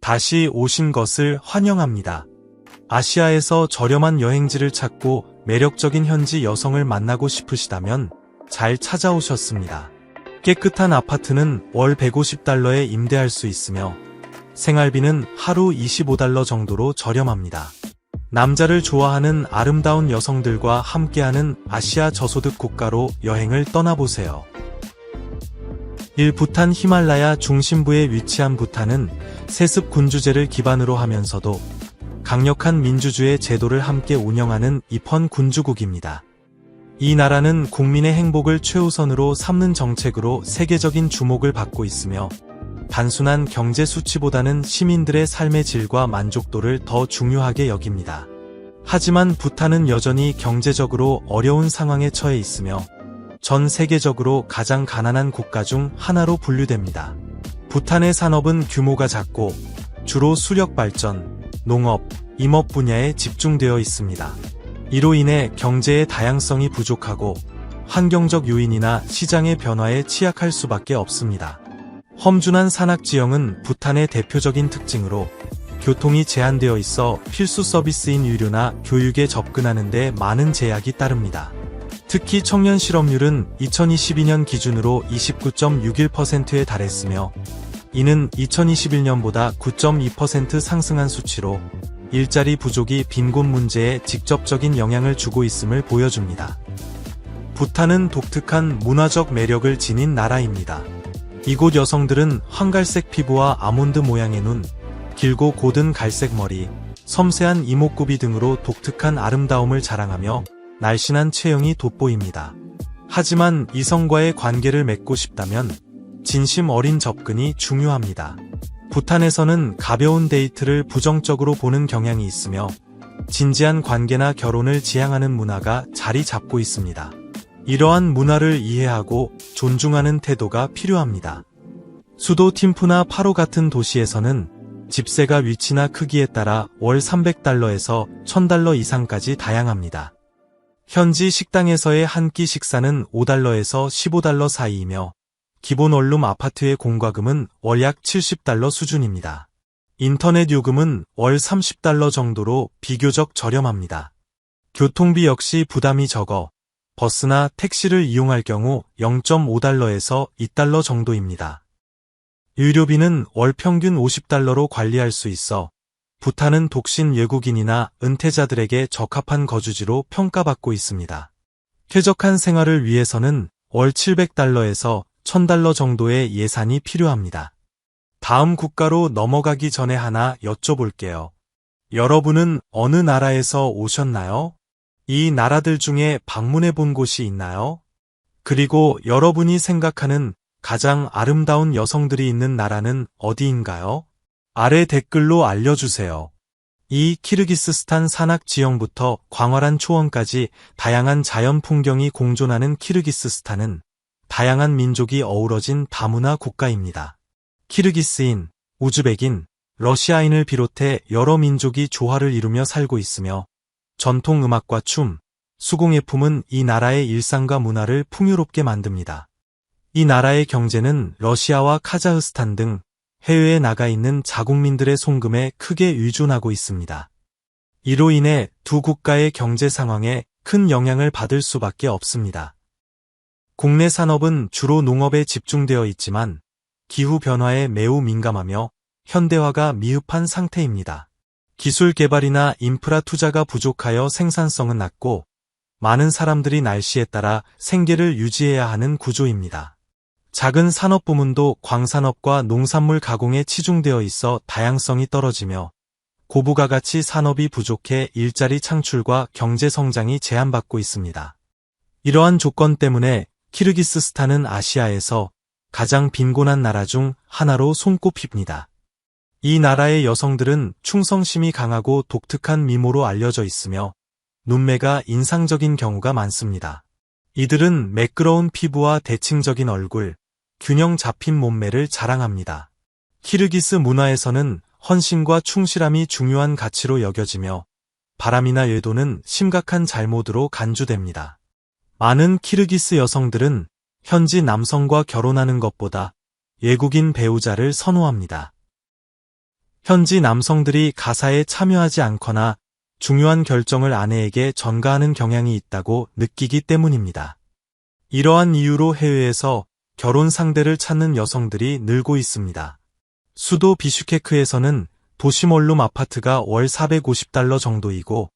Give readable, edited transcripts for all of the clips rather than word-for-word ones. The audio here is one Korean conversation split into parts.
다시 오신 것을 환영합니다. 아시아에서 저렴한 여행지를 찾고 매력적인 현지 여성을 만나고 싶으시다면 잘 찾아오셨습니다. 깨끗한 아파트는 월 150달러에 임대할 수 있으며 생활비는 하루 25달러 정도로 저렴합니다. 남자를 좋아하는 아름다운 여성들과 함께하는 아시아 저소득 국가로 여행을 떠나보세요. 1. 부탄. 히말라야 중심부에 위치한 부탄은 세습 군주제를 기반으로 하면서도 강력한 민주주의 제도를 함께 운영하는 입헌 군주국입니다. 이 나라는 국민의 행복을 최우선으로 삼는 정책으로 세계적인 주목을 받고 있으며 단순한 경제 수치보다는 시민들의 삶의 질과 만족도를 더 중요하게 여깁니다. 하지만 부탄은 여전히 경제적으로 어려운 상황에 처해 있으며 전 세계적으로 가장 가난한 국가 중 하나로 분류됩니다. 부탄의 산업은 규모가 작고 주로 수력 발전, 농업, 임업 분야에 집중되어 있습니다. 이로 인해 경제의 다양성이 부족하고 환경적 요인이나 시장의 변화에 취약할 수밖에 없습니다. 험준한 산악지형은 부탄의 대표적인 특징으로 교통이 제한되어 있어 필수 서비스인 유료나 교육에 접근하는 데 많은 제약이 따릅니다. 특히 청년 실업률은 2022년 기준으로 29.61%에 달했으며 이는 2021년보다 9.2% 상승한 수치로 일자리 부족이 빈곤 문제에 직접적인 영향을 주고 있음을 보여줍니다. 부탄은 독특한 문화적 매력을 지닌 나라입니다. 이곳 여성들은 황갈색 피부와 아몬드 모양의 눈, 길고 곧은 갈색 머리, 섬세한 이목구비 등으로 독특한 아름다움을 자랑하며 날씬한 체형이 돋보입니다. 하지만 이성과의 관계를 맺고 싶다면 진심 어린 접근이 중요합니다. 부탄에서는 가벼운 데이트를 부정적으로 보는 경향이 있으며 진지한 관계나 결혼을 지향하는 문화가 자리 잡고 있습니다. 이러한 문화를 이해하고 존중하는 태도가 필요합니다. 수도 팀푸나 파로 같은 도시에서는 집세가 위치나 크기에 따라 월 300달러에서 1000달러 이상까지 다양합니다. 현지 식당에서의 한 끼 식사는 5달러에서 15달러 사이이며 기본 원룸 아파트의 공과금은 월 약 70달러 수준입니다. 인터넷 요금은 월 30달러 정도로 비교적 저렴합니다. 교통비 역시 부담이 적어 버스나 택시를 이용할 경우 0.5달러에서 2달러 정도입니다. 유료비는 월 평균 50달러로 관리할 수 있어 부탄은 독신 외국인이나 은퇴자들에게 적합한 거주지로 평가받고 있습니다. 쾌적한 생활을 위해서는 월 700달러에서 1000달러 정도의 예산이 필요합니다. 다음 국가로 넘어가기 전에 하나 여쭤볼게요. 여러분은 어느 나라에서 오셨나요? 이 나라들 중에 방문해 본 곳이 있나요? 그리고 여러분이 생각하는 가장 아름다운 여성들이 있는 나라는 어디인가요? 아래 댓글로 알려주세요. 이 키르기스스탄 산악 지형부터 광활한 초원까지 다양한 자연 풍경이 공존하는 키르기스스탄은 다양한 민족이 어우러진 다문화 국가입니다. 키르기스인, 우즈벡인, 러시아인을 비롯해 여러 민족이 조화를 이루며 살고 있으며 전통 음악과 춤, 수공예품은 이 나라의 일상과 문화를 풍요롭게 만듭니다. 이 나라의 경제는 러시아와 카자흐스탄 등 해외에 나가 있는 자국민들의 송금에 크게 의존하고 있습니다. 이로 인해 두 국가의 경제 상황에 큰 영향을 받을 수밖에 없습니다. 국내 산업은 주로 농업에 집중되어 있지만 기후 변화에 매우 민감하며 현대화가 미흡한 상태입니다. 기술 개발이나 인프라 투자가 부족하여 생산성은 낮고 많은 사람들이 날씨에 따라 생계를 유지해야 하는 구조입니다. 작은 산업 부문도 광산업과 농산물 가공에 치중되어 있어 다양성이 떨어지며 고부가가치 산업이 부족해 일자리 창출과 경제 성장이 제한받고 있습니다. 이러한 조건 때문에 키르기스스탄은 아시아에서 가장 빈곤한 나라 중 하나로 손꼽힙니다. 이 나라의 여성들은 충성심이 강하고 독특한 미모로 알려져 있으며 눈매가 인상적인 경우가 많습니다. 이들은 매끄러운 피부와 대칭적인 얼굴, 균형 잡힌 몸매를 자랑합니다. 키르기스 문화에서는 헌신과 충실함이 중요한 가치로 여겨지며 바람이나 외도는 심각한 잘못으로 간주됩니다. 많은 키르기스 여성들은 현지 남성과 결혼하는 것보다 외국인 배우자를 선호합니다. 현지 남성들이 가사에 참여하지 않거나 중요한 결정을 아내에게 전가하는 경향이 있다고 느끼기 때문입니다. 이러한 이유로 해외에서 결혼 상대를 찾는 여성들이 늘고 있습니다. 수도 비슈케크에서는 도심 원룸 아파트가 월 $450 정도이고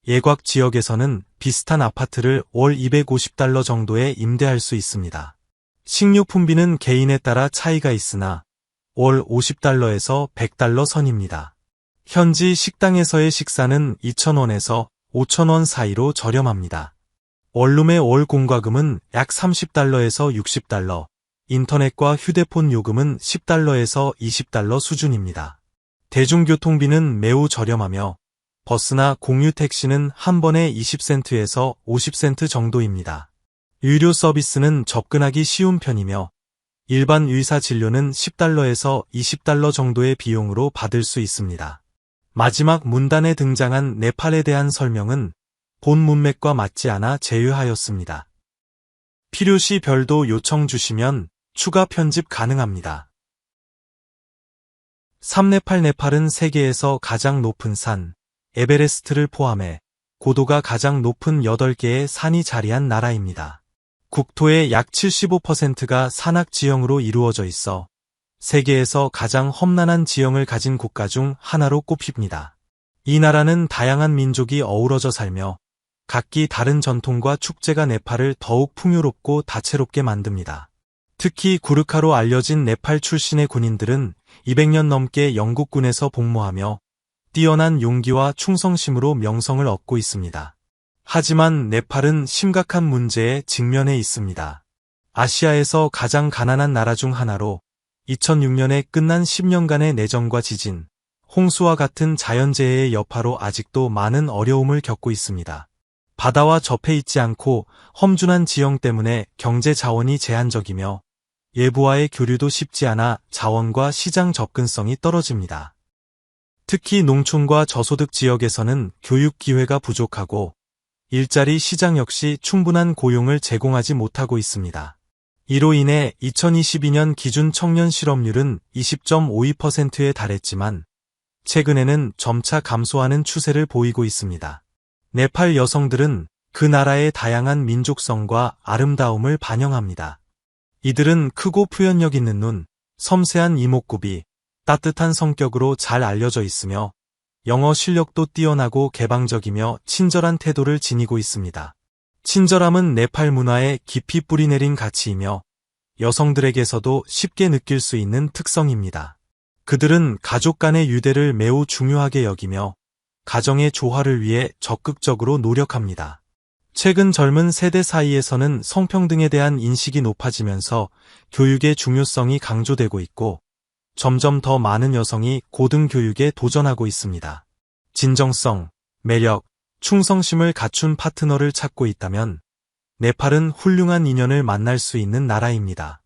예곽 지역에서는 비슷한 아파트를 월 $250 정도에 임대할 수 있습니다. 식료품비는 개인에 따라 차이가 있으나 월 $50에서 $100 선입니다. 현지 식당에서의 식사는 $2,000에서 $5,000 사이로 저렴합니다. 원룸의 월 공과금은 약 $30에서 $60, 인터넷과 휴대폰 요금은 $10에서 $20 수준입니다. 대중교통비는 매우 저렴하며 버스나 공유 택시는 한 번에 20센트에서 50센트 정도입니다. 의료 서비스는 접근하기 쉬운 편이며 일반 의사 진료는 $10에서 $20 정도의 비용으로 받을 수 있습니다. 마지막 문단에 등장한 네팔에 대한 설명은 본 문맥과 맞지 않아 제외하였습니다. 필요시 별도 요청 주시면 추가 편집 가능합니다. 3네팔 네팔은 세계에서 가장 높은 산, 에베레스트를 포함해 고도가 가장 높은 8개의 산이 자리한 나라입니다. 국토의 약 75%가 산악 지형으로 이루어져 있어 세계에서 가장 험난한 지형을 가진 국가 중 하나로 꼽힙니다. 이 나라는 다양한 민족이 어우러져 살며 각기 다른 전통과 축제가 네팔을 더욱 풍요롭고 다채롭게 만듭니다. 특히 구르카로 알려진 네팔 출신의 군인들은 200년 넘게 영국군에서 복무하며 뛰어난 용기와 충성심으로 명성을 얻고 있습니다. 하지만 네팔은 심각한 문제에 직면해 있습니다. 아시아에서 가장 가난한 나라 중 하나로 2006년에 끝난 10년간의 내전과 지진, 홍수와 같은 자연재해의 여파로 아직도 많은 어려움을 겪고 있습니다. 바다와 접해 있지 않고 험준한 지형 때문에 경제 자원이 제한적이며 외부와의 교류도 쉽지 않아 자원과 시장 접근성이 떨어집니다. 특히 농촌과 저소득 지역에서는 교육 기회가 부족하고 일자리 시장 역시 충분한 고용을 제공하지 못하고 있습니다. 이로 인해 2022년 기준 청년 실업률은 20.52%에 달했지만 최근에는 점차 감소하는 추세를 보이고 있습니다. 네팔 여성들은 그 나라의 다양한 민족성과 아름다움을 반영합니다. 이들은 크고 표현력 있는 눈, 섬세한 이목구비, 따뜻한 성격으로 잘 알려져 있으며 영어 실력도 뛰어나고 개방적이며 친절한 태도를 지니고 있습니다. 친절함은 네팔 문화에 깊이 뿌리내린 가치이며 여성들에게서도 쉽게 느낄 수 있는 특성입니다. 그들은 가족 간의 유대를 매우 중요하게 여기며 가정의 조화를 위해 적극적으로 노력합니다. 최근 젊은 세대 사이에서는 성평등에 대한 인식이 높아지면서 교육의 중요성이 강조되고 있고 점점 더 많은 여성이 고등교육에 도전하고 있습니다. 진정성, 매력, 충성심을 갖춘 파트너를 찾고 있다면 네팔은 훌륭한 인연을 만날 수 있는 나라입니다.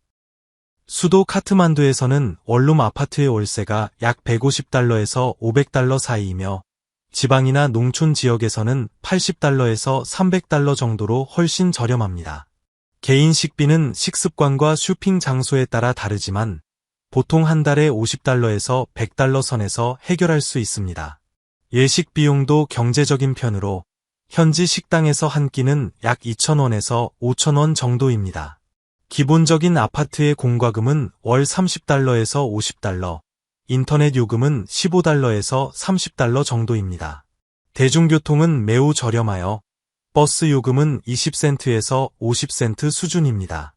수도 카트만두에서는 원룸 아파트의 월세가 약 $150에서 $500 사이이며 지방이나 농촌 지역에서는 $80에서 $300 정도로 훨씬 저렴합니다. 개인 식비는 식습관과 쇼핑 장소에 따라 다르지만 보통 한 달에 $50에서 $100 선에서 해결할 수 있습니다. 예식 비용도 경제적인 편으로 현지 식당에서 한 끼는 약 $2,000에서 $5,000 정도입니다. 기본적인 아파트의 공과금은 월 $30에서 $50, 인터넷 요금은 $15에서 $30 정도입니다. 대중교통은 매우 저렴하여 버스 요금은 20센트에서 50센트 수준입니다.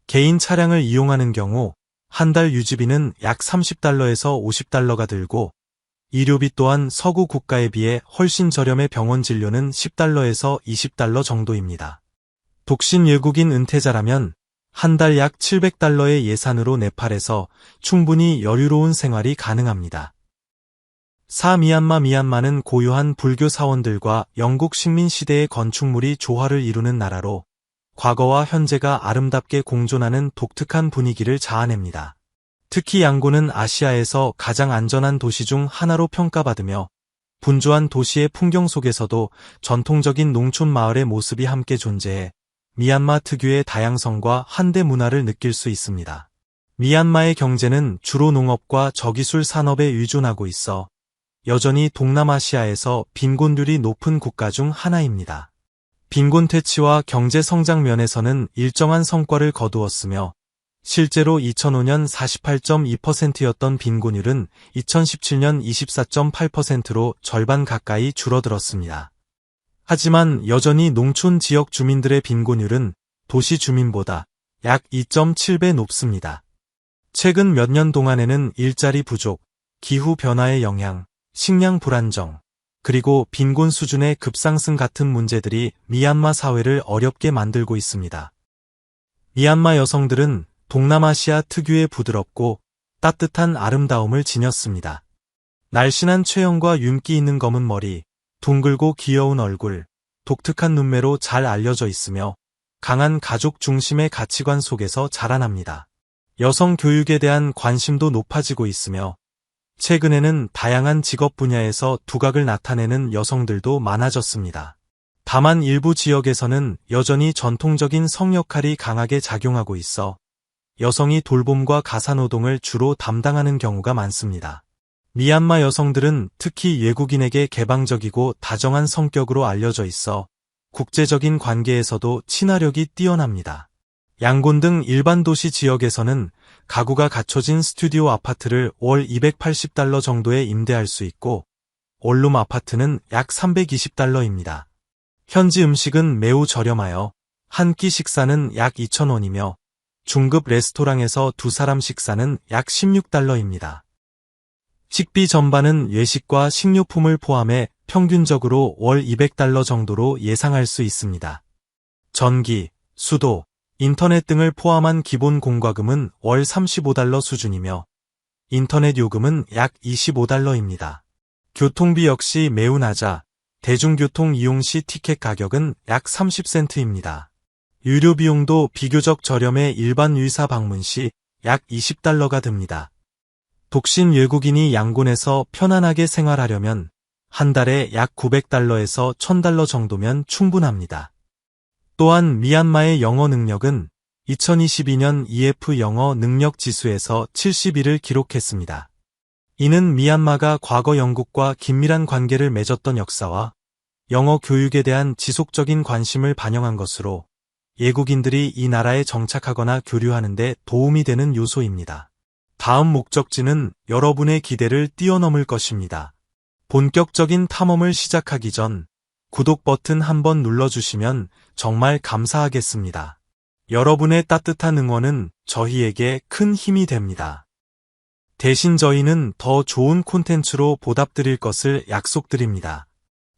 개인 차량을 이용하는 경우 한 달 유지비는 약 $30에서 $50가 들고 의료비 또한 서구 국가에 비해 훨씬 저렴해 병원 진료는 $10에서 $20 정도입니다. 독신 외국인 은퇴자라면 한 달 약 $700의 예산으로 네팔에서 충분히 여유로운 생활이 가능합니다. 미얀마는 고유한 불교 사원들과 영국 식민 시대의 건축물이 조화를 이루는 나라로 과거와 현재가 아름답게 공존하는 독특한 분위기를 자아냅니다. 특히 양곤은 아시아에서 가장 안전한 도시 중 하나로 평가받으며 분주한 도시의 풍경 속에서도 전통적인 농촌 마을의 모습이 함께 존재해 미얀마 특유의 다양성과 한대 문화를 느낄 수 있습니다. 미얀마의 경제는 주로 농업과 저기술 산업에 의존하고 있어 여전히 동남아시아에서 빈곤율이 높은 국가 중 하나입니다. 빈곤 퇴치와 경제 성장 면에서는 일정한 성과를 거두었으며 실제로 2005년 48.2%였던 빈곤율은 2017년 24.8%로 절반 가까이 줄어들었습니다. 하지만 여전히 농촌 지역 주민들의 빈곤율은 도시 주민보다 약 2.7배 높습니다. 최근 몇 년 동안에는 일자리 부족, 기후 변화의 영향, 식량 불안정, 그리고 빈곤 수준의 급상승 같은 문제들이 미얀마 사회를 어렵게 만들고 있습니다. 미얀마 여성들은 동남아시아 특유의 부드럽고 따뜻한 아름다움을 지녔습니다. 날씬한 체형과 윤기 있는 검은 머리, 둥글고 귀여운 얼굴, 독특한 눈매로 잘 알려져 있으며 강한 가족 중심의 가치관 속에서 자라납니다. 여성 교육에 대한 관심도 높아지고 있으며 최근에는 다양한 직업 분야에서 두각을 나타내는 여성들도 많아졌습니다. 다만 일부 지역에서는 여전히 전통적인 성 역할이 강하게 작용하고 있어 여성이 돌봄과 가사노동을 주로 담당하는 경우가 많습니다. 미얀마 여성들은 특히 외국인에게 개방적이고 다정한 성격으로 알려져 있어 국제적인 관계에서도 친화력이 뛰어납니다. 양곤 등 일반 도시 지역에서는 가구가 갖춰진 스튜디오 아파트를 월 $280 정도에 임대할 수 있고 원룸 아파트는 약 $320입니다. 현지 음식은 매우 저렴하여 한 끼 식사는 약 2,000원이며 중급 레스토랑에서 두 사람 식사는 약 $16입니다. 식비 전반은 외식과 식료품을 포함해 평균적으로 월 $200 정도로 예상할 수 있습니다. 전기, 수도, 인터넷 등을 포함한 기본 공과금은 월 $35 수준이며 인터넷 요금은 약 $25입니다. 교통비 역시 매우 낮아 대중교통 이용 시 티켓 가격은 약 30센트입니다. 유료 비용도 비교적 저렴해 일반 의사 방문 시 약 $20가 듭니다. 독신 외국인이 양곤에서 편안하게 생활하려면 한 달에 약 $900에서 $1,000 정도면 충분합니다. 또한 미얀마의 영어 능력은 2022년 EF 영어 능력 지수에서 71을 기록했습니다. 이는 미얀마가 과거 영국과 긴밀한 관계를 맺었던 역사와 영어 교육에 대한 지속적인 관심을 반영한 것으로 외국인들이 이 나라에 정착하거나 교류하는 데 도움이 되는 요소입니다. 다음 목적지는 여러분의 기대를 뛰어넘을 것입니다. 본격적인 탐험을 시작하기 전 구독 버튼 한번 눌러주시면 정말 감사하겠습니다. 여러분의 따뜻한 응원은 저희에게 큰 힘이 됩니다. 대신 저희는 더 좋은 콘텐츠로 보답드릴 것을 약속드립니다.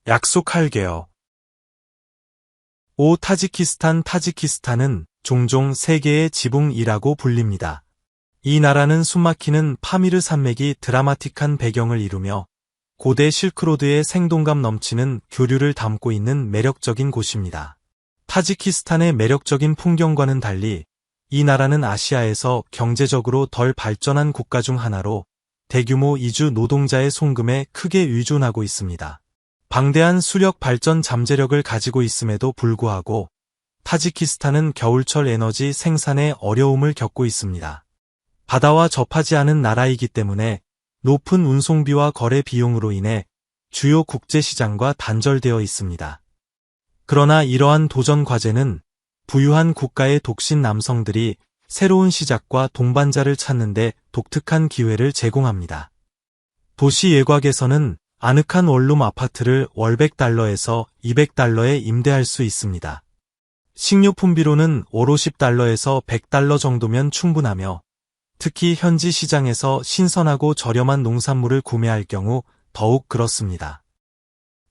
약속할게요. 타지키스탄은 종종 세계의 지붕이라고 불립니다. 이 나라는 숨막히는 파미르 산맥이 드라마틱한 배경을 이루며 고대 실크로드의 생동감 넘치는 교류를 담고 있는 매력적인 곳입니다. 타지키스탄의 매력적인 풍경과는 달리 이 나라는 아시아에서 경제적으로 덜 발전한 국가 중 하나로 대규모 이주 노동자의 송금에 크게 의존하고 있습니다. 방대한 수력 발전 잠재력을 가지고 있음에도 불구하고 타지키스탄은 겨울철 에너지 생산에 어려움을 겪고 있습니다. 바다와 접하지 않은 나라이기 때문에 높은 운송비와 거래 비용으로 인해 주요 국제시장과 단절되어 있습니다. 그러나 이러한 도전 과제는 부유한 국가의 독신 남성들이 새로운 시작과 동반자를 찾는 데 독특한 기회를 제공합니다. 도시 외곽에서는 아늑한 원룸 아파트를 월 $100에서 $200에 임대할 수 있습니다. 식료품비로는 월 $50에서 $100 정도면 충분하며 특히 현지 시장에서 신선하고 저렴한 농산물을 구매할 경우 더욱 그렇습니다.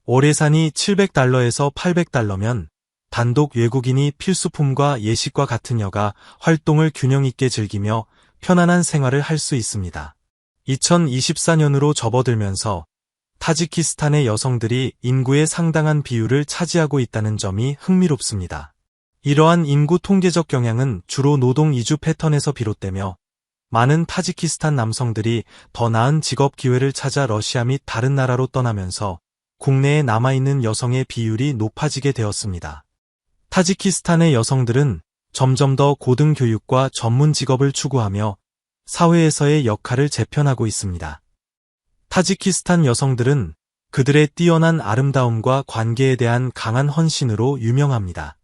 월 예산이 $700에서 $800면 단독 외국인이 필수품과 예식과 같은 여가 활동을 균형 있게 즐기며 편안한 생활을 할 수 있습니다. 2024년으로 접어들면서 타지키스탄의 여성들이 인구의 상당한 비율을 차지하고 있다는 점이 흥미롭습니다. 이러한 인구 통계적 경향은 주로 노동 이주 패턴에서 비롯되며 많은 타지키스탄 남성들이 더 나은 직업 기회를 찾아 러시아 및 다른 나라로 떠나면서 국내에 남아있는 여성의 비율이 높아지게 되었습니다. 타지키스탄의 여성들은 점점 더 고등 교육과 전문 직업을 추구하며 사회에서의 역할을 재편하고 있습니다. 타지키스탄 여성들은 그들의 뛰어난 아름다움과 관계에 대한 강한 헌신으로 유명합니다.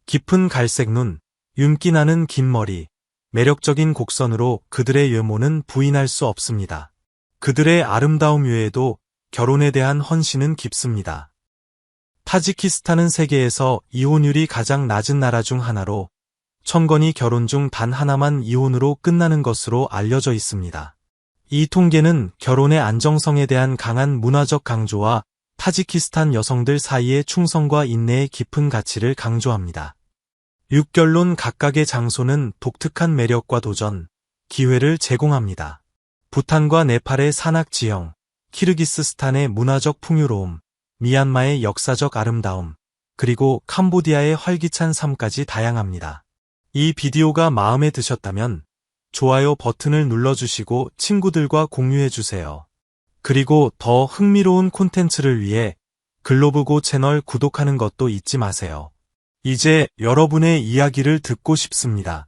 깊은 갈색 눈, 윤기 나는 긴 머리, 매력적인 곡선으로 그들의 외모는 부인할 수 없습니다. 그들의 아름다움 외에도 결혼에 대한 헌신은 깊습니다. 타지키스탄은 세계에서 이혼율이 가장 낮은 나라 중 하나로 1000건이 결혼 중 단 하나만 이혼으로 끝나는 것으로 알려져 있습니다. 이 통계는 결혼의 안정성에 대한 강한 문화적 강조와 타지키스탄 여성들 사이의 충성과 인내의 깊은 가치를 강조합니다. 6결론 각각의 장소는 독특한 매력과 도전, 기회를 제공합니다. 부탄과 네팔의 산악 지형, 키르기스스탄의 문화적 풍요로움, 미얀마의 역사적 아름다움, 그리고 캄보디아의 활기찬 삶까지 다양합니다. 이 비디오가 마음에 드셨다면 좋아요 버튼을 눌러주시고 친구들과 공유해주세요. 그리고 더 흥미로운 콘텐츠를 위해 글로브고 채널 구독하는 것도 잊지 마세요. 이제 여러분의 이야기를 듣고 싶습니다.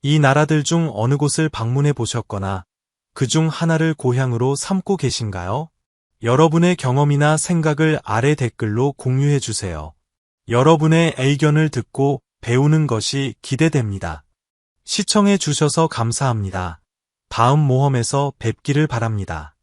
이 나라들 중 어느 곳을 방문해 보셨거나 그 중 하나를 고향으로 삼고 계신가요? 여러분의 경험이나 생각을 아래 댓글로 공유해 주세요. 여러분의 의견을 듣고 배우는 것이 기대됩니다. 시청해 주셔서 감사합니다. 다음 모험에서 뵙기를 바랍니다.